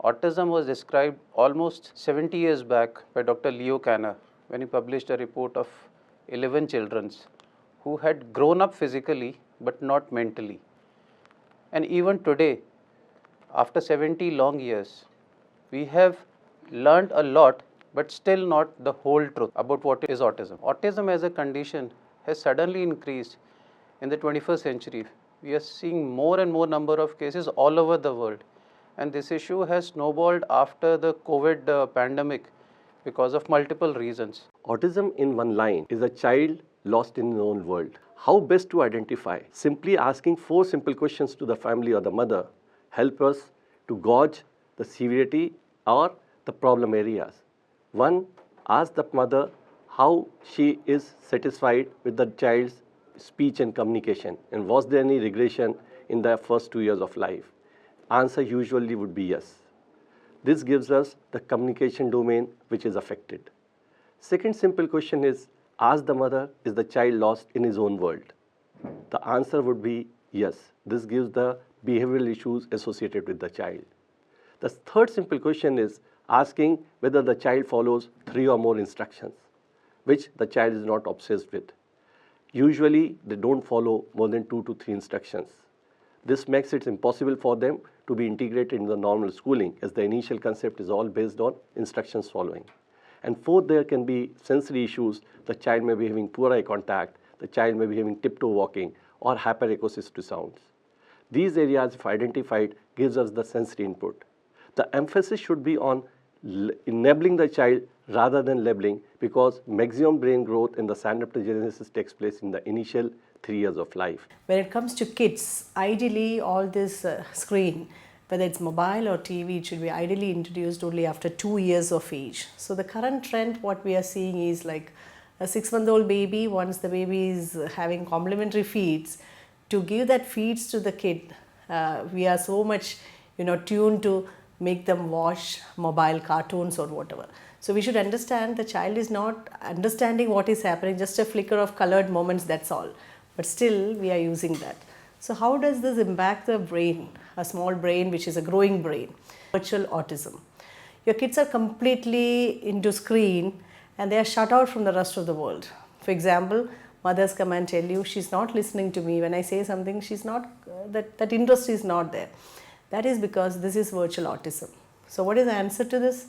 Autism was described almost 70 years back by Dr. Leo Kanner when he published a report of 11 children who had grown up physically but not mentally. And even today, after 70 long years, we have learned a lot but still not the whole truth about what is autism. Autism as a condition has suddenly increased in the 21st century. We are seeing more and more number of cases all over the world. And this issue has snowballed after the COVID pandemic because of multiple reasons. Autism in one line is a child lost in his own world. How best to identify? Simply asking 4 simple questions to the family or the mother help us to gauge the severity or the problem areas. 1. Ask the mother how she is satisfied with the child's speech and communication, and was there any regression in the first 2 years of life? Answer usually would be yes. This gives us the communication domain which is affected. Second simple question is, ask the mother, is the child lost in his own world? The answer would be yes. This gives the behavioral issues associated with the child. The third simple question is asking whether the child follows 3 or more instructions, which the child is not obsessed with. Usually, they don't follow more than 2 to 3 instructions. This makes it impossible for them to be integrated in the normal schooling, as the initial concept is all based on instructions following. And fourth, there can be sensory issues. The child may be having poor eye contact, the child may be having tiptoe walking or hyperacusis to sounds. These areas, if identified, gives us the sensory input. The emphasis should be on enabling the child rather than labeling, because maximum brain growth in the synaptogenesis takes place in the initial 3 years of life. When it comes to kids, ideally all this screen, whether it's mobile or TV, it should be ideally introduced only after 2 years of age. So the current trend, what we are seeing is like a 6-month-old baby, once the baby is having complementary feeds, to give that feeds to the kid, we are so much tuned to make them watch mobile cartoons or whatever. So we should understand the child is not understanding what is happening, just a flicker of colored moments, that's all. But still we are using that. So how does this impact the brain, a small brain which is a growing brain? Virtual autism. Your kids are completely into screen and they are shut out from the rest of the world. For example, mothers come and tell you, she's not listening to me. When I say something, she's not, that interest is not there. That is because this is virtual autism. So what is the answer to this?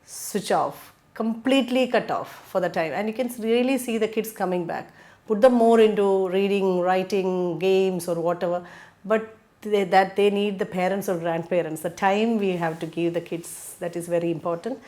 Switch off, completely cut off for the time. And you can really see the kids coming back. Put them more into reading, writing, games or whatever, but they need the parents or grandparents. The time we have to give the kids, that is very important.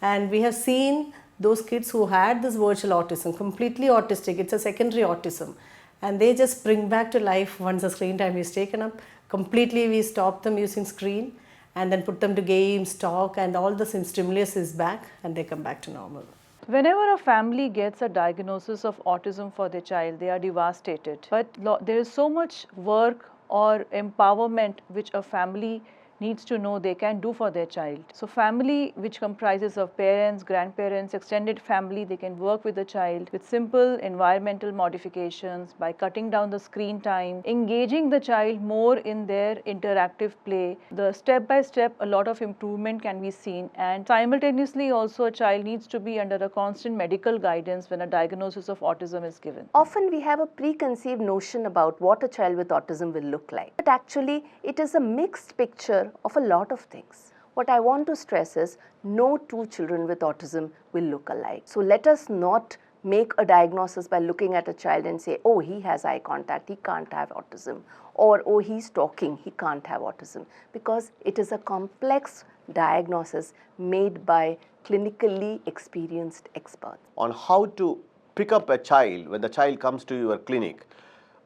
And we have seen those kids who had this virtual autism, completely autistic, it's a secondary autism, and they just bring back to life once the screen time is taken up. Completely we stop them using screen and then put them to games, talk, and all the stimulus is back and they come back to normal. Whenever a family gets a diagnosis of autism for their child, they are devastated. But there is so much work or empowerment which a family needs to know they can do for their child. So family, which comprises of parents, grandparents, extended family, they can work with the child with simple environmental modifications by cutting down the screen time, engaging the child more in their interactive play. The step by step, a lot of improvement can be seen, and simultaneously also a child needs to be under a constant medical guidance when a diagnosis of autism is given. Often we have a preconceived notion about what a child with autism will look like, but actually it is a mixed picture of a lot of things. What I want to stress is no 2 children with autism will look alike. So let us not make a diagnosis by looking at a child and say, oh, he has eye contact, he can't have autism, or oh, he's talking, he can't have autism, because it is a complex diagnosis made by clinically experienced experts. On how to pick up a child when the child comes to your clinic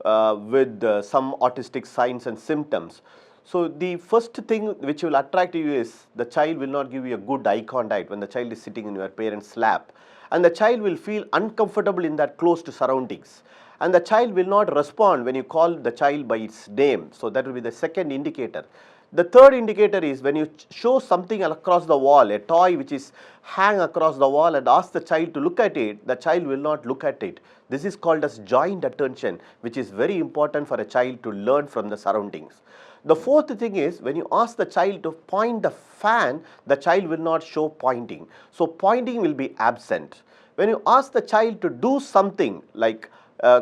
with some autistic signs and symptoms. So the first thing which will attract you is the child will not give you a good eye contact when the child is sitting in your parent's lap, and the child will feel uncomfortable in that closed surroundings, and the child will not respond when you call the child by its name. So that will be the second indicator. The third indicator is when you show something across the wall, a toy which is hang across the wall, and ask the child to look at it, the child will not look at it. This is called as joint attention, which is very important for a child to learn from the surroundings. The fourth thing is, when you ask the child to point the fan, the child will not show pointing. So pointing will be absent. When you ask the child to do something like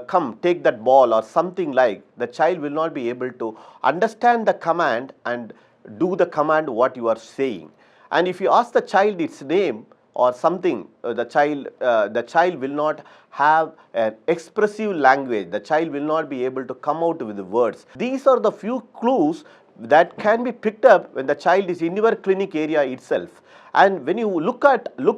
come take that ball or something like, the child will not be able to understand the command and do the command what you are saying. And if you ask the child its name or something, the child will not have an expressive language. The child will not be able to come out with the words. These are the few clues that can be picked up when the child is in your clinic area itself. And when you look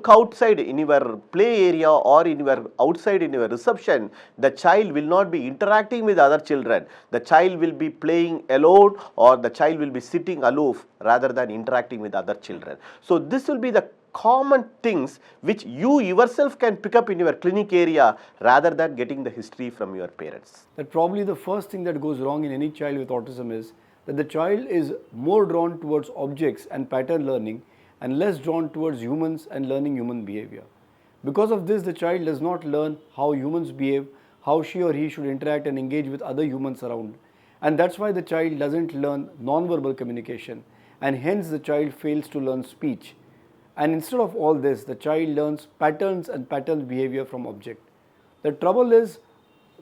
outside in your play area or in your outside in your reception, the child will not be interacting with other children. The child will be playing alone, or the child will be sitting aloof rather than interacting with other children. So this will be the common things which you yourself can pick up in your clinic area rather than getting the history from your parents. That probably the first thing that goes wrong in any child with autism is that the child is more drawn towards objects and pattern learning and less drawn towards humans and learning human behavior. Because of this, the child does not learn how humans behave, how she or he should interact and engage with other humans around. And that's why the child doesn't learn non-verbal communication, and hence the child fails to learn speech. And instead of all this, the child learns patterns and pattern behavior from object. The trouble is,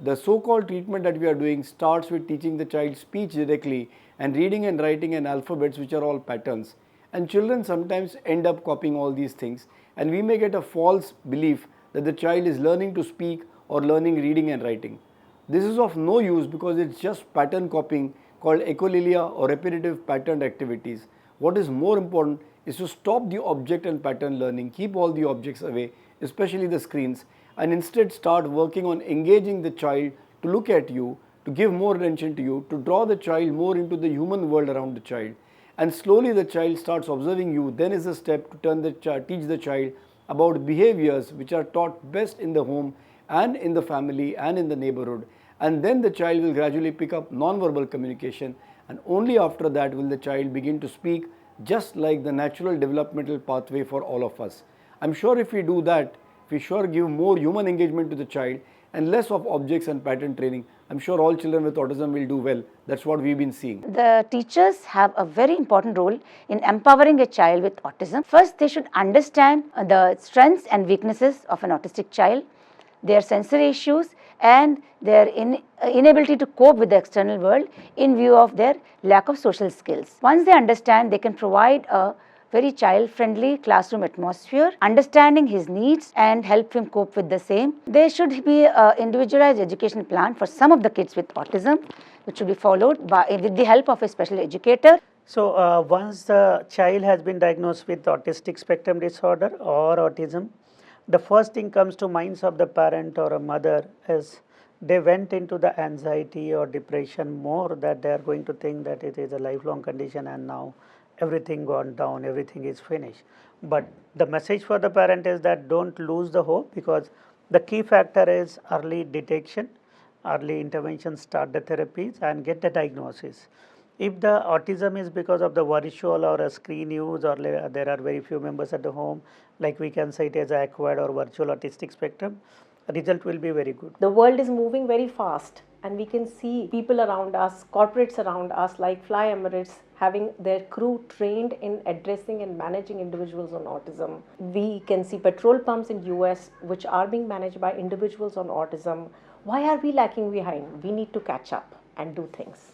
the so-called treatment that we are doing starts with teaching the child speech directly and reading and writing and alphabets, which are all patterns. And children sometimes end up copying all these things, and we may get a false belief that the child is learning to speak or learning reading and writing. This is of no use because it's just pattern copying called echolalia or repetitive patterned activities. What is more important is to stop the object and pattern learning, keep all the objects away, especially the screens, and instead start working on engaging the child to look at you, to give more attention to you, to draw the child more into the human world around the child. And slowly the child starts observing you. Then is a step to teach the child about behaviors which are taught best in the home and in the family and in the neighborhood. And then the child will gradually pick up non-verbal communication, and only after that will the child begin to speak, just like the natural developmental pathway for all of us. I'm sure if we do that, if we sure give more human engagement to the child and less of objects and pattern training, I'm sure all children with autism will do well. That's what we've been seeing. The teachers have a very important role in empowering a child with autism. First, they should understand the strengths and weaknesses of an autistic child, their sensory issues, and their inability to cope with the external world in view of their lack of social skills. Once they understand, they can provide a very child-friendly classroom atmosphere, understanding his needs and help him cope with the same. There should be an individualized education plan for some of the kids with autism, which should be followed with the help of a special educator. So once the child has been diagnosed with autistic spectrum disorder or autism, the first thing comes to minds of the parent or a mother is they went into the anxiety or depression more, that they are going to think that it is a lifelong condition and now everything gone down, everything is finished. But the message for the parent is that don't lose the hope, because the key factor is early detection, early intervention, start the therapies and get the diagnosis. If the autism is because of the virtual or a screen use, or there are very few members at the home, like we can say it as acquired or virtual autistic spectrum, result will be very good. The world is moving very fast, and we can see people around us, corporates around us like Fly Emirates, having their crew trained in addressing and managing individuals on autism. We can see petrol pumps in US which are being managed by individuals on autism. Why are we lacking behind? We need to catch up and do things.